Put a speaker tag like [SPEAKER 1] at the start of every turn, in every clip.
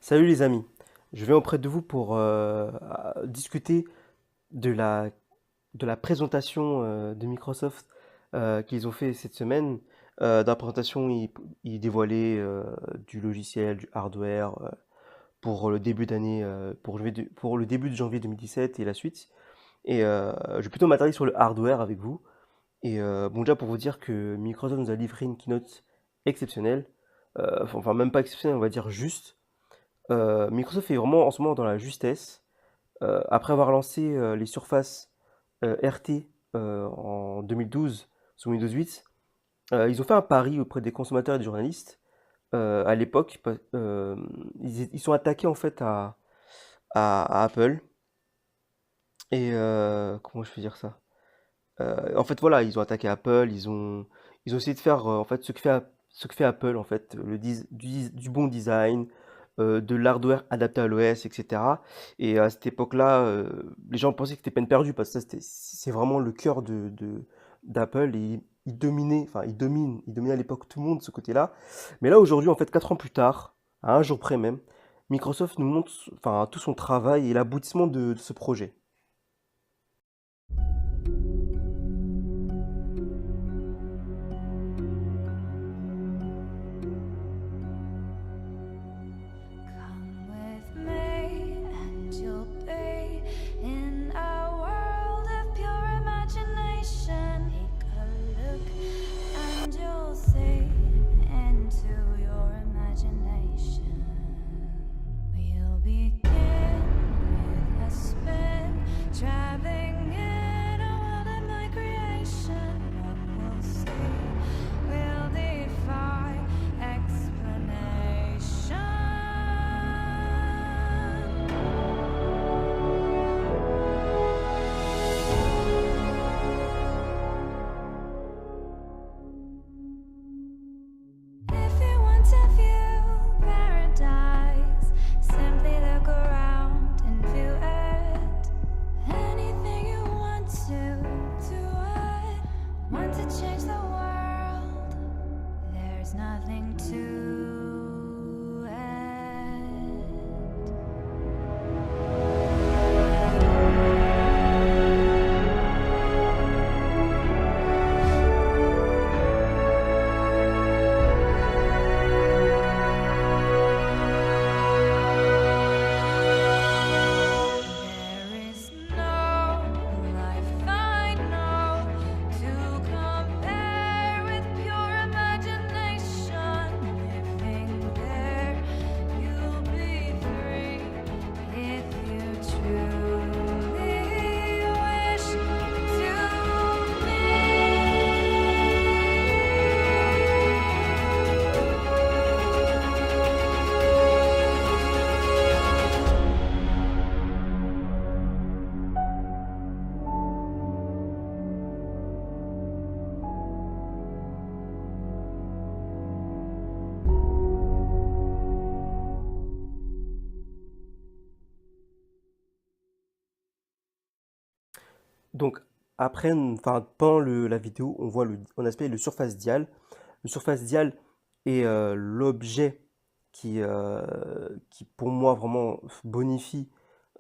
[SPEAKER 1] Salut les amis, je viens auprès de vous pour discuter de la présentation de Microsoft qu'ils ont fait cette semaine. Dans la présentation, ils dévoilaient du logiciel, du hardware pour le début d'année, pour le début de janvier 2017 et la suite. Et je vais plutôt m'attarder sur le hardware avec vous. Et bon, déjà pour vous dire que Microsoft nous a livré une keynote exceptionnelle, enfin même pas exceptionnelle, on va dire juste. Microsoft est vraiment en ce moment dans la justesse. Après avoir lancé les surfaces RT en 2012 sous Windows 8, ils ont fait un pari auprès des consommateurs et des journalistes. À l'époque, ils sont attaqués en fait à Apple. Et comment je peux dire ça? En fait, voilà, ils ont attaqué Apple, ils ont essayé de faire en fait ce que fait Apple en fait, du bon design, de l'hardware adapté à l'OS, etc. Et à cette époque-là, les gens pensaient que c'était peine perdue parce que c'est vraiment le cœur d'Apple et ils dominaient, enfin ils dominaient à l'époque tout le monde de ce côté-là. Mais là aujourd'hui, en fait, 4 ans plus tard, à un jour près même, Microsoft nous montre enfin tout son travail et l'aboutissement de ce projet.
[SPEAKER 2] Come with me and you'll be in a world of pure imagination. Take a look and you'll see into your imagination. We'll begin with a spin, traveling in a world of my creation. What we'll see will defy explanation. If you want to view paradise, simply look around and view it. Anything you want to do it. Want to change the world? There's nothing to it. There is no life I know to compare with pure imagination. Living there, you'll be free if you truly wish to
[SPEAKER 1] Donc après, enfin pendant la vidéo, on voit on aspect le Surface Dial. Le Surface Dial est l'objet qui pour moi vraiment bonifie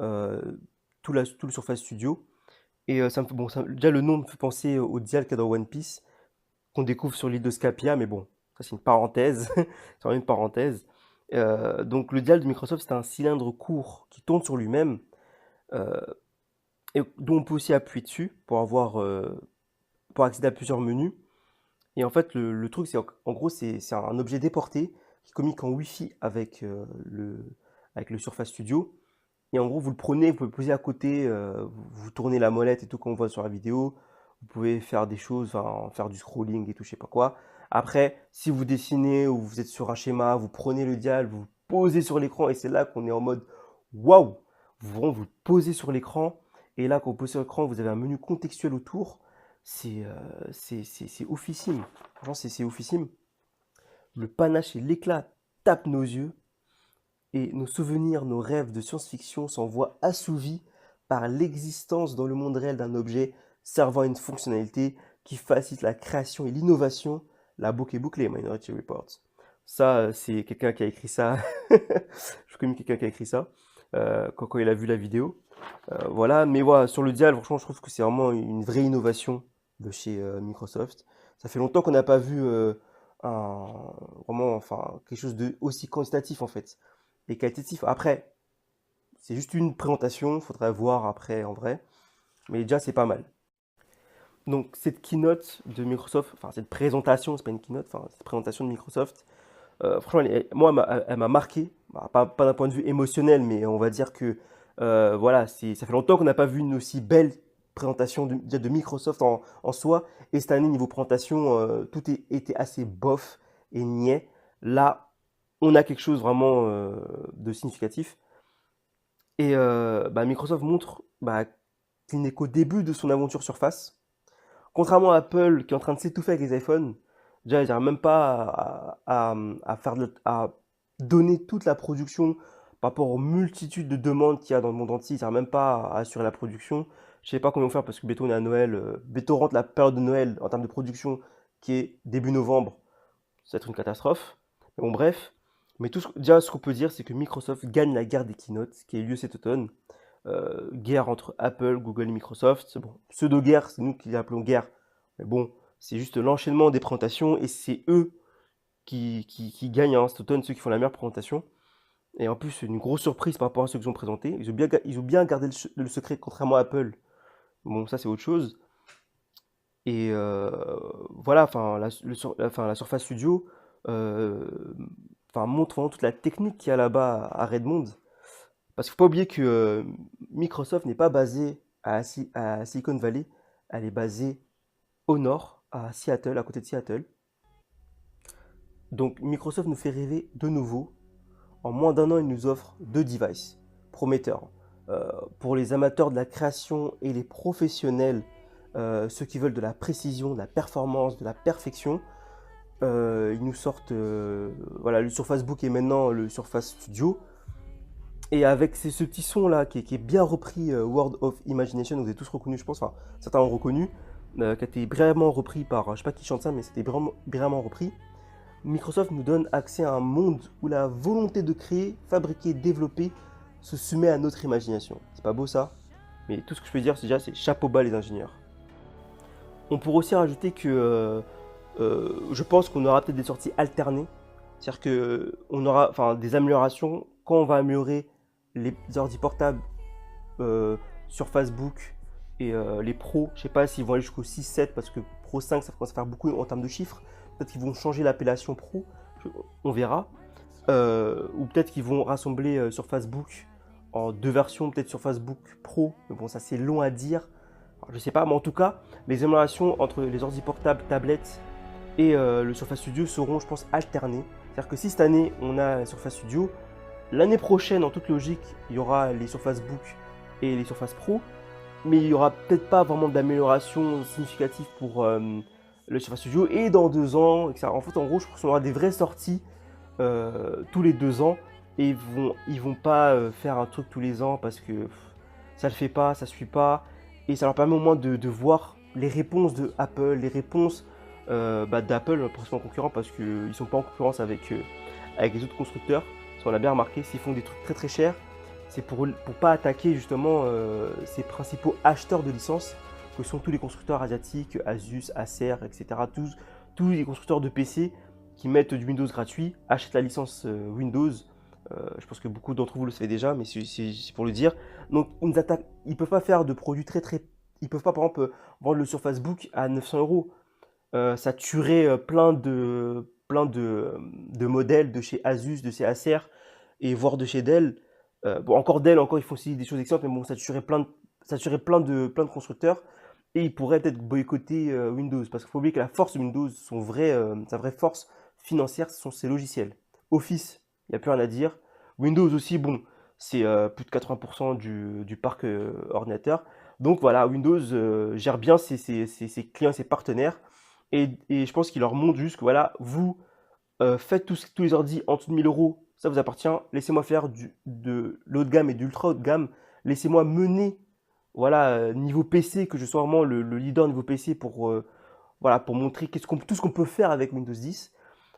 [SPEAKER 1] euh, tout le Surface Studio. Et ça me fait, bon, déjà le nom me fait penser au dial qu'il y a dans One Piece, qu'on découvre sur l'île de Scapia, mais bon, ça c'est une parenthèse, c'est vraiment une parenthèse. Donc le dial de Microsoft, c'est un cylindre court qui tourne sur lui-même, euh, et dont on peut aussi appuyer dessus pour accéder à plusieurs menus. Et en fait, le truc, c'est en gros, c'est un objet déporté qui communique en Wi-Fi avec le Surface Studio. Et en gros, vous le prenez, vous pouvez le poser à côté, vous tournez la molette et tout comme on voit sur la vidéo. Vous pouvez faire des choses, enfin, faire du scrolling et tout, je sais pas quoi. Après, si vous dessinez ou vous êtes sur un schéma, vous prenez le dial, vous le posez sur l'écran et c'est là qu'on est en mode waouh! Vous le posez sur l'écran et là, quand vous posez sur l'écran, vous avez un menu contextuel autour. C'est oufissime. Franchement, c'est oufissime. Le panache et l'éclat tapent nos yeux et nos souvenirs, nos rêves de science-fiction s'en voient assouvis par l'existence dans le monde réel d'un objet servant à une fonctionnalité qui facilite la création et l'innovation. La boucle est bouclée, Minority Report. Ça, c'est quelqu'un qui a écrit ça. Je connais quelqu'un qui a écrit ça quand il a vu la vidéo. Voilà, mais voilà, sur le dial, franchement, je trouve que c'est vraiment une vraie innovation de chez Microsoft. Ça fait longtemps qu'on n'a pas vu un, vraiment, enfin, quelque chose de aussi quantitatif en fait et qualitatif. Après, c'est juste une présentation, faudrait voir après en vrai, mais déjà c'est pas mal. Donc cette keynote de Microsoft, enfin cette présentation, c'est pas une keynote, enfin cette présentation de Microsoft, franchement, moi, elle m'a marqué. Bah, pas d'un point de vue émotionnel, mais on va dire que voilà, ça fait longtemps qu'on n'a pas vu une aussi belle présentation de Microsoft en soi. Et cette année, niveau présentation, était assez bof et niais. Là, on a quelque chose vraiment de significatif. Et bah, Microsoft montre bah, qu'il n'est qu'au début de son aventure Surface. Contrairement à Apple qui est en train de s'étouffer avec les iPhones, déjà ils n'arrivent même pas à donner toute la production par rapport aux multitudes de demandes qu'il y a dans le monde entier. Ils n'arrivent même pas à assurer la production. Je ne sais pas comment ils vont faire parce que bientôt on est à Noël. Bientôt rentre la période de Noël en termes de production qui est début novembre. Ça va être une catastrophe. Mais bon, bref. Mais déjà, ce qu'on peut dire, c'est que Microsoft gagne la guerre des keynotes qui a eu lieu cet automne. Guerre entre Apple, Google et Microsoft. Bon, pseudo-guerre, c'est nous qui l'appelons guerre. Mais bon, c'est juste l'enchaînement des présentations et c'est eux qui gagnent hein, cet automne, ceux qui font la meilleure présentation. Et en plus, c'est une grosse surprise par rapport à ceux qu'ils ont présentés. Ils ont bien gardé le secret, contrairement à Apple. Bon, ça, c'est autre chose. Et voilà, enfin, la Surface Studio euh, enfin, montre vraiment toute la technique qu'il y a là-bas à Redmond. Parce qu'il ne faut pas oublier que Microsoft n'est pas basée à Silicon Valley, elle est basée au nord, à Seattle, à côté de Seattle. Donc Microsoft nous fait rêver de nouveau. En moins d'un an, il nous offre deux devices prometteurs. Pour les amateurs de la création et les professionnels, ceux qui veulent de la précision, de la performance, de la perfection, ils nous sortent voilà, le Surface Book et maintenant le Surface Studio. Et avec ce petit son là qui est bien repris, World of Imagination, vous avez tous reconnu, je pense, enfin certains ont reconnu, qui a été vraiment repris par, je sais pas qui chante ça, mais c'était vraiment repris. Microsoft nous donne accès à un monde où la volonté de créer, fabriquer, développer se soumet à notre imagination. C'est pas beau ça? Mais tout ce que je peux dire, c'est déjà, c'est chapeau bas les ingénieurs. On pourrait aussi rajouter que je pense qu'on aura peut-être des sorties alternées. C'est-à-dire qu'on aura enfin, des améliorations quand on va améliorer les ordi portables sur Facebook et les pros. Je sais pas s'ils vont aller jusqu'au 6-7 parce que Pro 5 ça commence à faire beaucoup en termes de chiffres. Peut-être qu'ils vont changer l'appellation Pro, on verra. Ou peut-être qu'ils vont rassembler sur Facebook en deux versions, peut-être sur Facebook Pro. Mais bon, ça c'est long à dire. Alors, je sais pas, mais en tout cas, les améliorations entre les ordi portables, tablettes et le Surface Studio seront, je pense, alternées. C'est-à-dire que si cette année on a la Surface Studio, l'année prochaine, en toute logique, il y aura les Surface Book et les Surface Pro, mais il n'y aura peut-être pas vraiment d'amélioration significative pour le Surface Studio. Et dans 2 ans, etc. En fait, en gros, je pense qu'on aura des vraies sorties tous les 2 ans et ils vont pas faire un truc tous les ans parce que ça le fait pas, ça suit pas et ça leur permet au moins de voir les réponses de Apple, les réponses d'Apple, principalement concurrents parce qu'ils sont pas en concurrence avec les autres constructeurs. On l'a bien remarqué, s'ils font des trucs très très chers, c'est pour pas attaquer justement ces principaux acheteurs de licences que sont tous les constructeurs asiatiques, Asus, Acer, etc. Tous les constructeurs de PC qui mettent du Windows gratuit, achètent la licence Windows. Je pense que beaucoup d'entre vous le savez déjà, mais c'est pour le dire. Donc ils ne peuvent pas faire de produits Ils peuvent pas par exemple vendre le Surface Book à 900 euros. Ça tuerait plein de modèles de chez Asus, de chez Acer et voire de chez Dell. Bon, encore Dell, encore ils font aussi des choses excellentes, mais bon, ça tuerait plein de constructeurs et ils pourraient peut-être boycotter Windows parce qu'il faut oublier que la force de Windows, sa vraie force financière, ce sont ses logiciels. Office, il n'y a plus rien à dire. Windows aussi, bon, c'est plus de 80% du parc ordinateur. Donc voilà, Windows gère bien ses clients, ses partenaires. Et je pense qu'il leur montre juste que voilà, vous faites tous les ordi en dessous de 1000 euros, ça vous appartient. Laissez-moi faire de l'haut de gamme et d'ultra haut de gamme. Laissez-moi mener, voilà, niveau PC, que je sois vraiment le leader niveau PC pour, voilà, pour montrer tout ce qu'on peut faire avec Windows 10.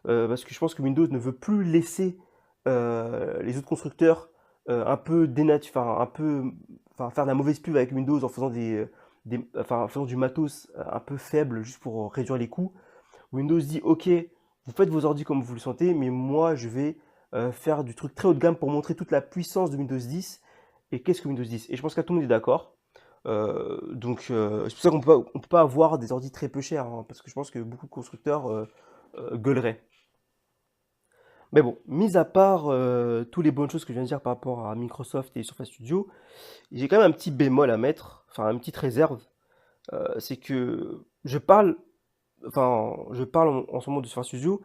[SPEAKER 1] parce que je pense que Windows ne veut plus laisser les autres constructeurs un peu enfin, un peu, enfin, faire de la mauvaise pub avec Windows en faisant enfin, en faisant du matos un peu faible juste pour réduire les coûts. Windows dit, ok, vous faites vos ordi comme vous le sentez, mais moi je vais faire du truc très haut de gamme pour montrer toute la puissance de Windows 10. Et qu'est-ce que Windows 10? Et je pense que tout le monde est d'accord. C'est pour ça qu'on peut pas avoir des ordi très peu chers, hein, parce que je pense que beaucoup de constructeurs gueuleraient. Mais bon, mis à part toutes les bonnes choses que je viens de dire par rapport à Microsoft et Surface Studio, j'ai quand même un petit bémol à mettre, enfin une petite réserve. C'est que je parle en ce moment de Surface Studio,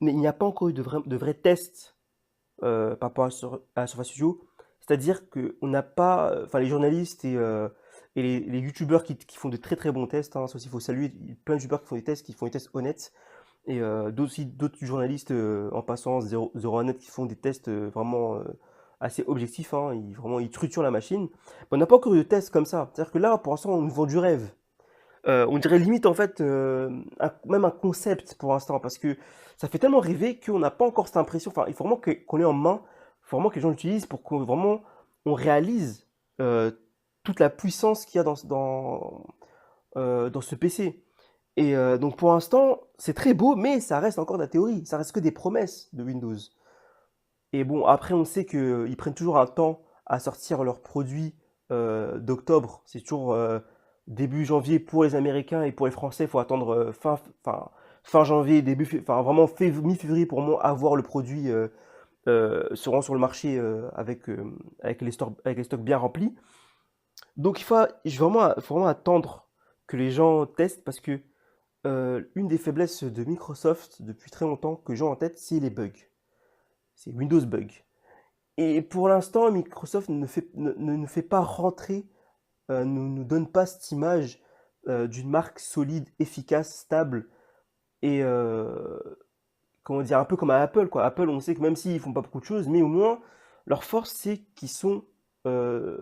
[SPEAKER 1] mais il n'y a pas encore eu de vrais tests par rapport à Surface Studio. C'est-à-dire que on n'a pas, enfin les journalistes et les youtubeurs qui font de très très bons tests, hein, ça aussi il faut saluer plein de youtubeurs qui font des tests honnêtes, et d'autres journalistes en passant 01net qui font des tests vraiment assez objectifs, hein, vraiment ils truculent la machine. Mais on n'a pas encore eu de tests comme ça. C'est-à-dire que là, pour l'instant, on nous vend du rêve. On dirait limite en fait même un concept pour l'instant parce que ça fait tellement rêver qu'on n'a pas encore cette impression. Enfin, il faut vraiment qu'on l'ait en main, il faut vraiment que les gens l'utilisent pour qu'on vraiment on réalise toute la puissance qu'il y a dans ce PC. Et donc pour l'instant, c'est très beau, mais ça reste encore de la théorie, ça reste que des promesses de Windows. Et bon, après, on sait qu'ils prennent toujours un temps à sortir leurs produits d'octobre. C'est toujours début janvier pour les Américains et pour les Français, il faut attendre fin janvier, enfin vraiment mi-février pour moi avoir le produit se rend sur le marché avec les stocks bien remplis. Donc il faut vraiment attendre que les gens testent parce que une des faiblesses de Microsoft depuis très longtemps que j'ai en tête, c'est les bugs. C'est Windows Bug. Et pour l'instant, Microsoft ne fait pas rentrer, ne nous donne pas cette image d'une marque solide, efficace, stable et comment dire, un peu comme à Apple, quoi. Apple, on sait que même s'ils font pas beaucoup de choses, mais au moins leur force, c'est qu'ils sont euh,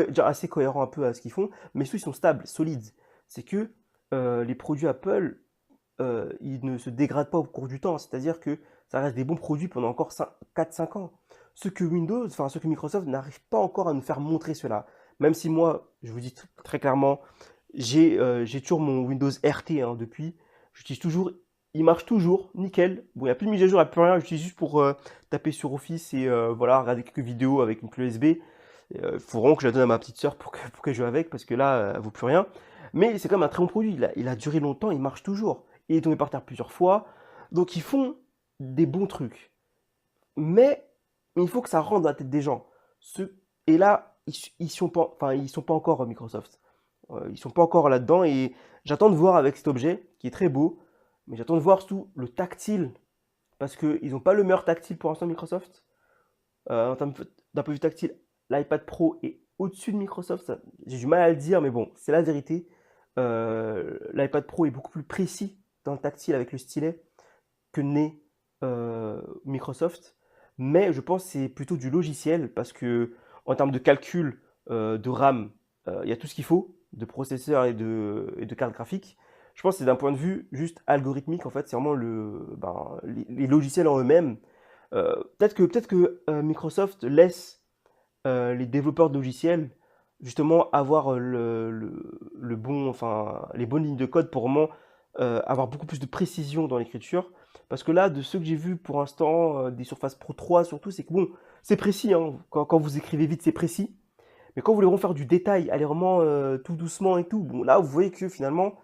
[SPEAKER 1] déjà assez cohérents un peu à ce qu'ils font, mais surtout ils sont stables, solides. C'est que les produits Apple, ils ne se dégradent pas au cours du temps. C'est-à-dire que ça reste des bons produits pendant encore 4-5 ans. Ce que Microsoft n'arrive pas encore à nous faire montrer cela. Même si moi, je vous dis très clairement, j'ai toujours mon Windows RT hein, depuis. J'utilise toujours, il marche toujours, nickel. Bon, il n'y a plus de mise à jour, il n'y a plus rien. J'utilise juste pour taper sur Office et voilà, regarder quelques vidéos avec une clé USB. Il faut vraiment que je la donne à ma petite sœur pour qu'elle joue avec, parce que là, elle vaut plus rien. Mais c'est quand même un très bon produit. Il a duré longtemps, il marche toujours. Il est tombé par terre plusieurs fois. Donc ils font des bons trucs. Mais il faut que ça rentre dans la tête des gens. Et là, ils sont pas, enfin, ils sont pas encore Microsoft. Ils sont pas encore là-dedans. Et j'attends de voir avec cet objet, qui est très beau. Mais j'attends de voir surtout le tactile. Parce qu'ils n'ont pas le meilleur tactile pour l'instant, Microsoft. D'un point de vue tactile, l'iPad Pro est au-dessus de Microsoft. J'ai du mal à le dire, mais bon, c'est la vérité. L'iPad Pro est beaucoup plus précis dans le tactile avec le stylet que n'est Microsoft. Mais je pense que c'est plutôt du logiciel parce que en termes de calcul de RAM, il y a tout ce qu'il faut, de processeur et de carte graphique. Je pense que c'est d'un point de vue juste algorithmique, en fait, c'est vraiment les logiciels en eux-mêmes. Peut-être que Microsoft laisse les développeurs de logiciels justement avoir le bon, enfin, les bonnes lignes de code pour vraiment avoir beaucoup plus de précision dans l'écriture. Parce que là, de ceux que j'ai vus pour l'instant, des Surface Pro 3 surtout, c'est que bon, c'est précis, hein. Quand vous écrivez vite, c'est précis. Mais quand vous voulez vraiment faire du détail, aller vraiment tout doucement et tout, bon, là, vous voyez que finalement,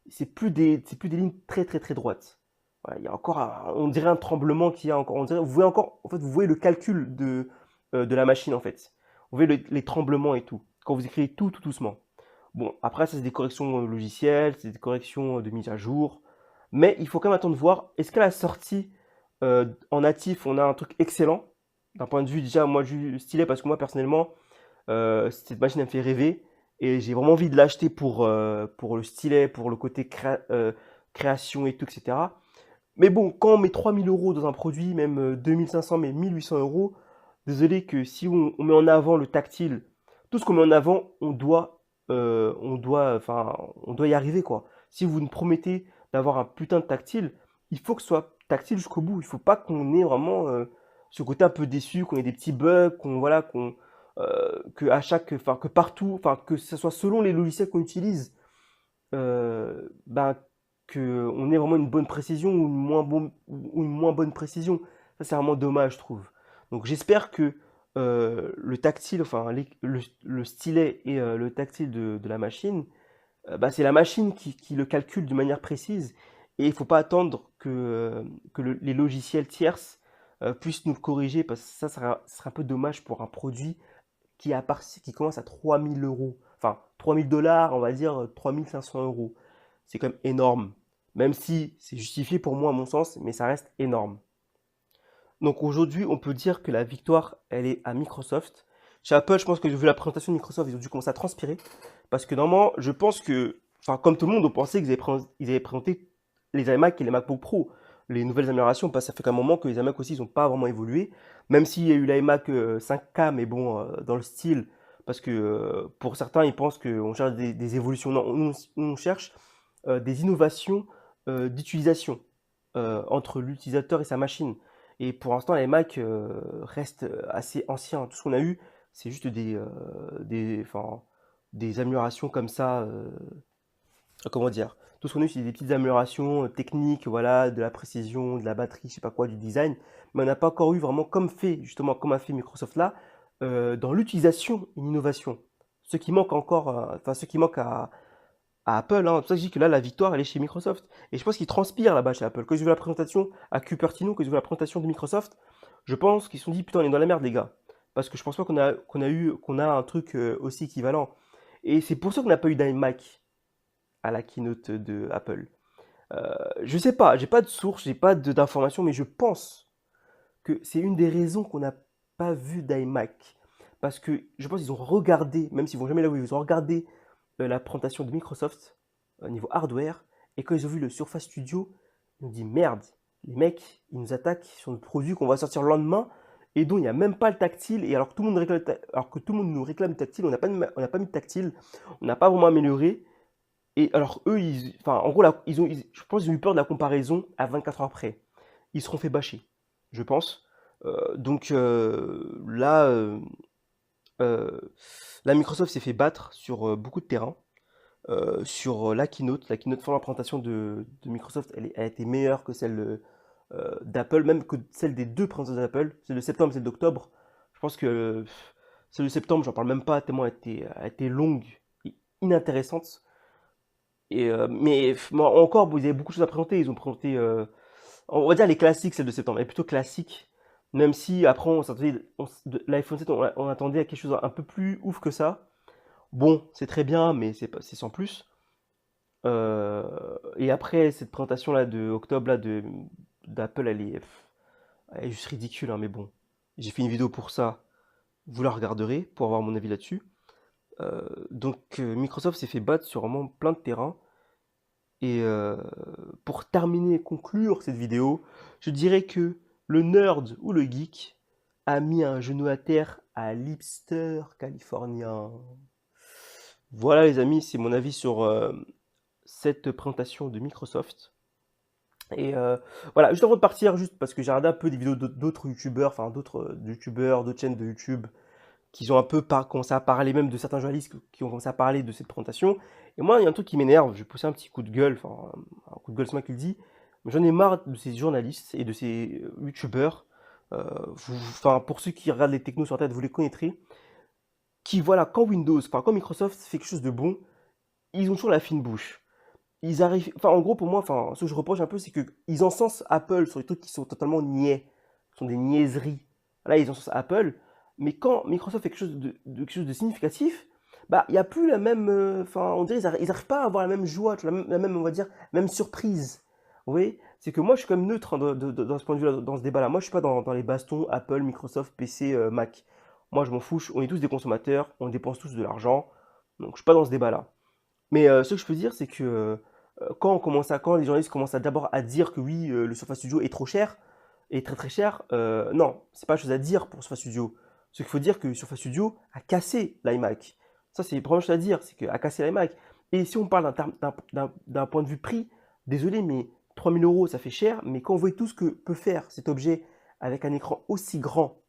[SPEAKER 1] c'est plus des lignes très très très droites. Voilà, il y a encore, on dirait un tremblement qui a encore, vous voyez encore, en fait, vous voyez le calcul de la machine en fait. Vous voyez les tremblements et tout. Quand vous écrivez tout doucement. Bon, après, ça, c'est des corrections logicielles, c'est des corrections de mise à jour. Mais il faut quand même attendre de voir, est-ce qu'à la sortie en natif, on a un truc excellent d'un point de vue déjà, moi, du stylet, parce que moi, personnellement, cette machine, elle me fait rêver. Et j'ai vraiment envie de l'acheter pour le stylet, pour le côté création et tout, etc. Mais bon, quand on met 3000 € dans un produit, même 2500, mais 1800 €, désolé que si on met en avant le tactile, tout ce qu'on met en avant, on doit y arriver quoi. Si vous nous promettez d'avoir un putain de tactile, il faut que ce soit tactile jusqu'au bout. Il faut pas qu'on ait vraiment ce côté un peu déçu, qu'on ait des petits bugs, qu'on voilà, que à chaque, enfin que partout, enfin que ce soit selon les logiciels qu'on utilise, ben que on ait vraiment une bonne précision ou une moins bonne précision. Ça c'est vraiment dommage, je trouve. Donc j'espère que le tactile, enfin le stylet et le tactile de la machine, bah, c'est la machine qui le calcule de manière précise et il ne faut pas attendre que les logiciels tierces puissent nous le corriger parce que ça sera un peu dommage pour un produit qui commence à 3 000 euros. Enfin, 3 000 dollars, on va dire 3 500 euros. C'est quand même énorme. Même si c'est justifié pour moi, à mon sens, mais ça reste énorme. Donc aujourd'hui, on peut dire que la victoire, elle est à Microsoft. Chez Apple, je pense que vu la présentation de Microsoft, ils ont dû commencer à transpirer. Parce que normalement, je pense que, enfin, comme tout le monde, on pensait ils avaient présenté les iMac et les MacBook Pro, les nouvelles améliorations, parce que ça fait qu'un moment que les iMac aussi, ils n'ont pas vraiment évolué. Même s'il y a eu l'iMac 5K, mais bon, dans le style, parce que pour certains, ils pensent qu'on cherche des évolutions. Non, on cherche des innovations d'utilisation entre l'utilisateur et sa machine. Et pour l'instant, les Mac restent assez anciens. Tout ce qu'on a eu, c'est juste enfin, des améliorations comme ça. Comment dire? Tout ce qu'on a eu, c'est des petites améliorations techniques, voilà, de la précision, de la batterie, je sais pas quoi, du design. Mais on n'a pas encore eu vraiment comme fait, justement, comme a fait Microsoft là, dans l'utilisation, une innovation. Ce qui manque encore, enfin, ce qui manque à Apple, hein. C'est pour ça que je dis que là, la victoire, elle est chez Microsoft. Et je pense qu'ils transpirent là-bas chez Apple. Quand j'ai vu la présentation à Cupertino, quand j'ai vu la présentation de Microsoft, je pense qu'ils se sont dit, putain, on est dans la merde, les gars. Parce que je pense pas qu'on a un truc aussi équivalent. Et c'est pour ça qu'on n'a pas eu d'iMac à la keynote de Apple. Je sais pas, j'ai pas de source, j'ai pas d'informations, mais je pense que c'est une des raisons qu'on n'a pas vu d'iMac. Parce que je pense qu'ils ont regardé, même s'ils vont jamais là où ils ont regardé la présentation de Microsoft au niveau hardware. Et quand ils ont vu le Surface Studio, ils ont dit merde, les mecs, ils nous attaquent sur notre produit qu'on va sortir le lendemain et dont il n'y a même pas le tactile. Et alors que tout le monde alors que tout le monde nous réclame le tactile, on n'a pas mis de tactile, on n'a pas vraiment amélioré. Et alors eux, enfin, en gros, là, je pense qu'ils ont eu peur de la comparaison à 24 heures après. Ils seront fait bâcher, je pense. Donc là, la Microsoft s'est fait battre sur beaucoup de terrains. Sur la keynote pendant la présentation de Microsoft, elle a été meilleure que celle d'Apple, même que celle des deux présentations d'Apple, celle de septembre et celle d'octobre. Je pense que celle de septembre, j'en parle même pas, tellement elle a été longue et inintéressante. Et, mais moi, encore, bon, ils avaient beaucoup de choses à présenter. Ils ont présenté, on va dire les classiques, celle de septembre. Elle est plutôt classique, même si après, de l'iPhone 7, on attendait à quelque chose un peu plus ouf que ça. Bon, c'est très bien, mais c'est sans plus. Et après, cette présentation-là de octobre là, d'Apple, elle est juste ridicule, hein, mais bon. J'ai fait une vidéo pour ça. Vous la regarderez pour avoir mon avis là-dessus. Donc, Microsoft s'est fait battre sur vraiment plein de terrains. Et pour terminer et conclure cette vidéo, je dirais que le nerd ou le geek a mis un genou à terre à l'hipster californien. Voilà les amis, c'est mon avis sur cette présentation de Microsoft. Et voilà, juste avant de partir, juste parce que j'ai regardé un peu des vidéos d'autres youtubeurs, enfin d'autres youtubeurs, d'autres chaînes de YouTube, qui ont un peu commencé à parler, même de certains journalistes qui ont commencé à parler de cette présentation. Et moi, il y a un truc qui m'énerve, je vais pousser un petit coup de gueule, enfin un coup de gueule, c'est moi qui le dis, mais j'en ai marre de ces journalistes et de ces youtubeurs, enfin pour ceux qui regardent les technos sur Internet, vous les connaîtrez, qui voilà, quand Windows, enfin quand Microsoft fait quelque chose de bon, ils ont toujours la fine bouche. Ils arrivent, enfin en gros pour moi, enfin ce que je reproche un peu, c'est qu'ils encensent Apple sur des trucs qui sont totalement niais, qui sont des niaiseries. Là ils encensent Apple, mais quand Microsoft fait quelque chose de significatif, bah il n'y a plus la même, enfin on dirait ils n'arrivent pas à avoir la même joie, tu vois, la même on va dire, même surprise. Vous voyez, c'est que moi je suis quand même neutre hein, dans ce point de vue-là, dans ce débat-là. Moi je suis pas dans les bastons Apple, Microsoft, PC, Mac. Moi je m'en fous, on est tous des consommateurs, on dépense tous de l'argent, donc je suis pas dans ce débat-là. Mais ce que je peux dire, c'est que quand les journalistes commencent d'abord à dire que oui, le Surface Studio est trop cher, est très très cher, non, c'est pas chose à dire pour Surface Studio. Ce qu'il faut dire que Surface Studio a cassé l'iMac. Ça, c'est la première chose à dire, c'est qu'il a cassé l'iMac. Et si on parle d'un point de vue prix, désolé, mais 3 000 euros, ça fait cher, mais quand vous voyez tout ce que peut faire cet objet avec un écran aussi grand,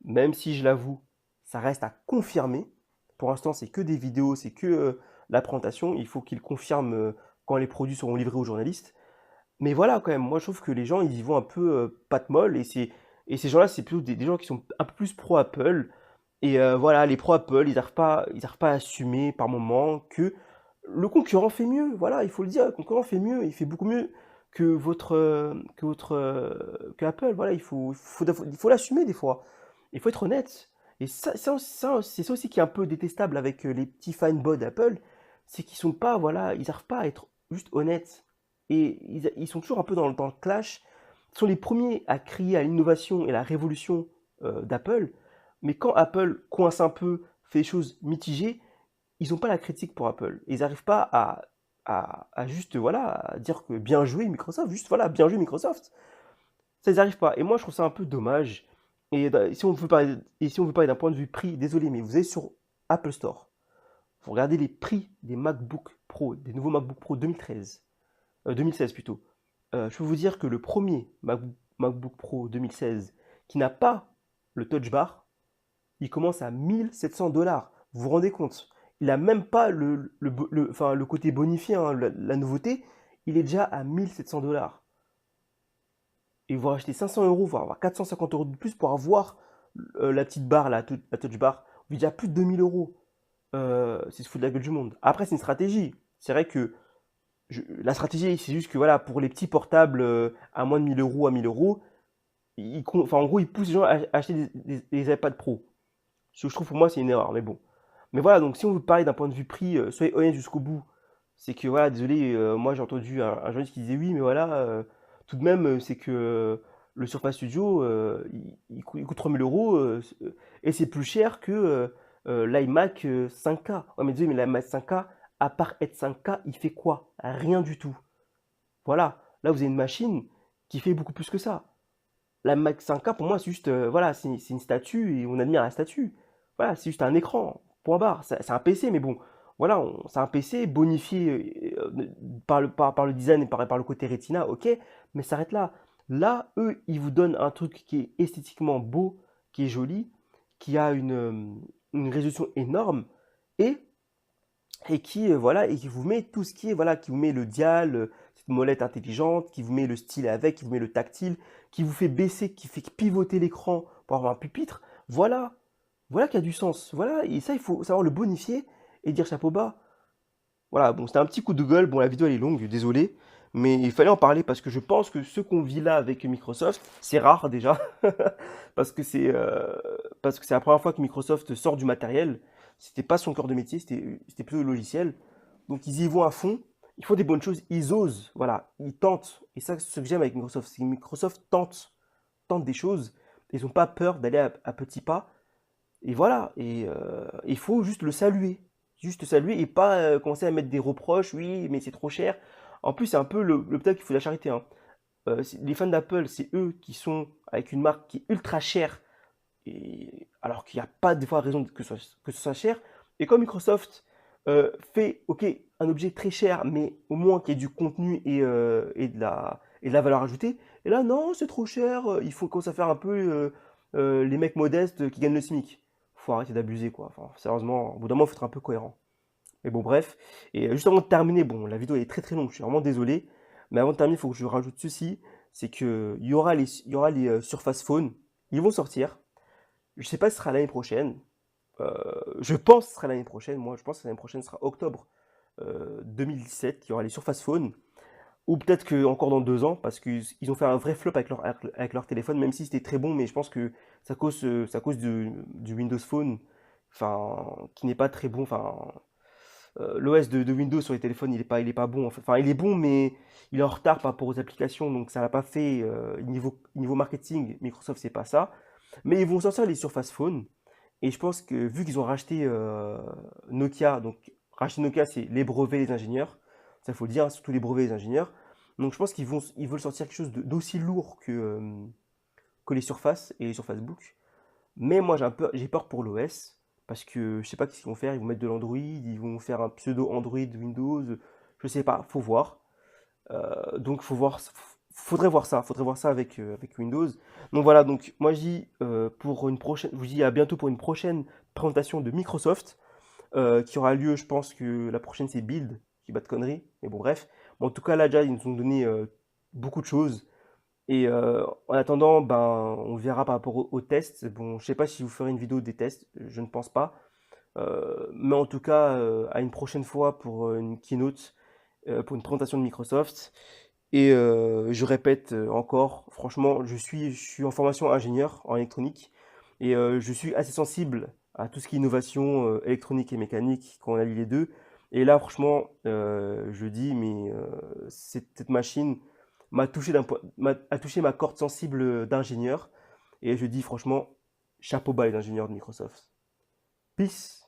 [SPEAKER 1] même si je l'avoue, ça reste à confirmer. Pour l'instant, c'est que des vidéos, c'est que la présentation. Il faut qu'ils confirment quand les produits seront livrés aux journalistes. Mais voilà, quand même, moi je trouve que les gens, ils y vont un peu patte molle. Et ces gens-là, c'est plutôt des gens qui sont un peu plus pro Apple. Et voilà, les pro Apple, ils arrivent pas à assumer par moment que le concurrent fait mieux. Voilà, il faut le dire, le concurrent fait mieux. Il fait beaucoup mieux que Apple. Voilà, il faut l'assumer des fois. Il faut être honnête. Et c'est ça aussi qui est un peu détestable avec les petits fanboys d'Apple, c'est qu'ils sont pas, voilà, ils n'arrivent pas à être juste honnêtes. Et ils sont toujours un peu dans le clash. Ils sont les premiers à crier à l'innovation et la révolution d'Apple. Mais quand Apple coince un peu, fait des choses mitigées, ils n'ont pas la critique pour Apple. Ils n'arrivent pas à juste voilà, à dire que bien joué Microsoft, juste voilà, bien joué Microsoft. Ça, ils n'arrivent pas. Et moi, je trouve ça un peu dommage. Si on veut parler, et si on veut parler d'un point de vue prix, désolé, mais vous allez sur Apple Store, vous regardez les prix des MacBook Pro, des nouveaux MacBook Pro 2013, 2016 plutôt. Je peux vous dire que le premier MacBook Pro 2016 qui n'a pas le Touch Bar, il commence à 1 700 $. Vous vous rendez compte? Il n'a même pas enfin, le côté bonifié, hein, la nouveauté, il est déjà à 1 700 $. Et vous rachetez 500 euros, voire avoir 450 euros de plus pour avoir la petite barre, la touch bar. Vous déjà plus de 2 000 euros. C'est se foutre de la gueule du monde. Après, c'est une stratégie. C'est vrai que la stratégie, c'est juste que voilà, pour les petits portables à moins de 1 000 euros, à 1 000 euros, enfin, en gros, ils poussent les gens à acheter des iPad Pro. Ce que je trouve pour moi, c'est une erreur, mais bon. Mais voilà, donc si on veut parler d'un point de vue prix, soyez honnête jusqu'au bout. C'est que voilà, désolé, moi j'ai entendu un journaliste qui disait oui, mais voilà, tout de même, c'est que le Surface Studio, il coûte 3 000 euros et c'est plus cher que l'iMac 5K. Ouais, mais désolé, mais l'iMac 5K, à part être 5K, il fait quoi? Rien du tout. Voilà, là vous avez une machine qui fait beaucoup plus que ça. La Mac 5K, pour moi, c'est juste, voilà, c'est une statue et on admire la statue. Voilà, c'est juste un écran, point barre. C'est un PC, mais bon, voilà, c'est un PC bonifié par le design et par le côté Retina, ok, mais ça s'arrête là. Là, eux, ils vous donnent un truc qui est esthétiquement beau, qui est joli, qui a une résolution énorme et voilà, et qui vous met tout ce qui est, voilà, qui vous met le dial, cette molette intelligente, qui vous met le stylet avec, qui vous met le tactile, qui vous fait baisser, qui fait pivoter l'écran pour avoir un pupitre. Voilà, voilà qui a du sens. Voilà, et ça, il faut savoir le bonifier et dire chapeau bas. Voilà, bon, c'était un petit coup de gueule. Bon, la vidéo elle est longue, désolé, mais il fallait en parler parce que je pense que ce qu'on vit là avec Microsoft, c'est rare déjà, parce que c'est la première fois que Microsoft sort du matériel. C'était pas son cœur de métier, c'était plutôt le logiciel. Donc ils y vont à fond. Ils font des bonnes choses, ils osent, voilà, ils tentent. Et ça, c'est ce que j'aime avec Microsoft, c'est que Microsoft tente des choses. Ils n'ont pas peur d'aller à petits pas. Et voilà, et il faut juste le saluer. Juste le saluer et pas commencer à mettre des reproches, oui, mais c'est trop cher. En plus, c'est un peu le peut-être qu'il faut de la charité, hein. Les fans d'Apple, c'est eux qui sont avec une marque qui est ultra chère, et, alors qu'il n'y a pas des fois raison que ce soit cher. Et comme Microsoft fait, ok, un objet très cher, mais au moins qu'il y ait du contenu et de la valeur ajoutée, et là, non, c'est trop cher, il faut commencer à faire un peu les mecs modestes qui gagnent le SMIC. Faut arrêter d'abuser, quoi. Enfin, sérieusement, au bout d'un moment, il faut être un peu cohérent. Mais bon, bref. Et juste avant de terminer, bon, la vidéo est très très longue, je suis vraiment désolé. Mais avant de terminer, il faut que je rajoute ceci, c'est que il y aura les Surface Phone, ils vont sortir. Je sais pas si ce sera l'année prochaine. Je pense que ce sera l'année prochaine. Moi, je pense que l'année prochaine sera octobre 2017. Il y aura les Surface Phone. Ou peut-être que encore dans 2 ans, parce qu'ils ont fait un vrai flop avec leur téléphone, même si c'était très bon, mais je pense que c'est à cause du Windows Phone, enfin, qui n'est pas très bon. Enfin, l'OS de Windows sur les téléphones, il est pas bon. Enfin, il est bon, mais il est en retard par rapport aux applications, donc ça l'a pas fait. Niveau marketing, Microsoft, c'est pas ça. Mais ils vont sortir les Surface Phone, et je pense que vu qu'ils ont racheté Nokia, donc racheter Nokia, c'est les brevets des ingénieurs, ça faut le dire, hein, surtout les brevets des ingénieurs. Donc je pense ils veulent sortir quelque chose d'aussi lourd que les Surface et les Surface Book. Mais moi j'ai peur pour l'OS, parce que je sais pas ce qu'ils vont faire, ils vont mettre de l'Android, ils vont faire un pseudo Android Windows, je sais pas, faut voir. Donc faudrait voir ça avec Windows. Donc voilà, donc moi je dis pour une prochaine, je vous dis à bientôt pour une prochaine présentation de Microsoft qui aura lieu, je pense que la prochaine c'est Build, qui bat de conneries, mais bon bref. Bon, en tout cas là déjà ils nous ont donné beaucoup de choses. Et en attendant, ben, on verra par rapport aux tests. Bon, je sais pas si vous ferez une vidéo des tests, je ne pense pas. Mais en tout cas, à une prochaine fois pour une keynote, pour une présentation de Microsoft. Et je répète encore, franchement, je suis en formation ingénieur en électronique et je suis assez sensible à tout ce qui est innovation électronique et mécanique quand on allie les deux. Et là, franchement, je dis, mais cette machine a touché ma corde sensible d'ingénieur. Et je dis, franchement, chapeau bas les ingénieurs de Microsoft. Peace.